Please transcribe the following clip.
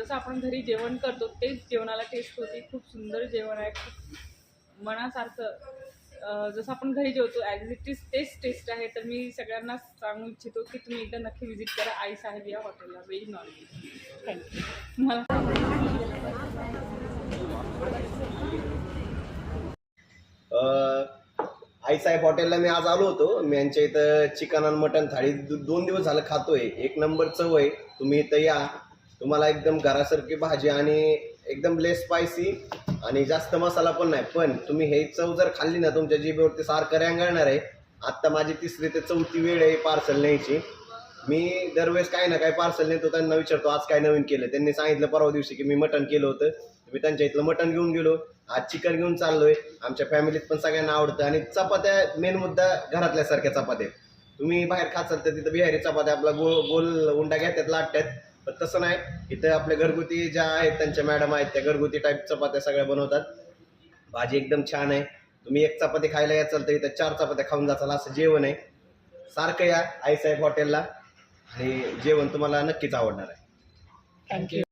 जसं आपण घरी जेवण करतो तेच जेवणाला टेस्ट होती. खूप सुंदर जेवण आहे, खूप मनासारखं जसं आपण घरी जेवतो ॲज इट इज तेच टेस्ट आहे. तर मी सगळ्यांना सांगू इच्छितो की तुम्ही एकदा नक्की व्हिजिट करा आई साहेब या हॉटेलला, व्हेज नॉनव्हेज. थँक्यू. आईसाहेब हॉटेलला मी आज आलो होतो. मी यांच्या इथं चिकन आणि मटन थाळी 2 दिवस झालं खातोय. एक नंबर चव आहे. तुम्ही इथं या, तुम्हाला एकदम घरासारखी भाजी आणि एकदम लेस स्पायसी आणि जास्त मसाला पण नाही. पण तुम्ही हे चव जर खाल्ली ना तुमच्या जिभेवरती सारखं रेंगाळणार आहे. आत्ता माझी 3री ते 4थी वेळ आहे पार्सल न्यायची. मी दरवेळेस काही ना काही पार्सल नेतो, त्यांना विचारतो आज काय नवीन केलं. त्यांनी सांगितलं परवा दिवशी की मी मटण केलं होतं. मी त्यांच्या इथलं मटण घेऊन गेलो. आज चिकन घेऊन चाललोय. आमच्या फॅमिलीत पण सगळ्यांना आवडतं. आणि चपात्या मेन मुद्दा घरातल्यासारख्या चपात्या. तुम्ही बाहेर खाचाल तर तिथं बिहारी चपात्या आपला गोल उंडा घेतात लाटतात, पण तसं नाही. इथं आपल्या घरगुती ज्या आहेत त्यांच्या मॅडम आहेत त्या घरगुती टाईप चपात्या सगळ्या बनवतात. भाजी एकदम छान आहे. तुम्ही एक चपाती खायला याचाल तर इथं 4 चपात्या खाऊन जाचाल असं जेवण आहे. सारखं या आईसाहेब हॉटेलला आणि जेवण तुम्हाला नक्कीच आवडणार आहे. थँक्यू.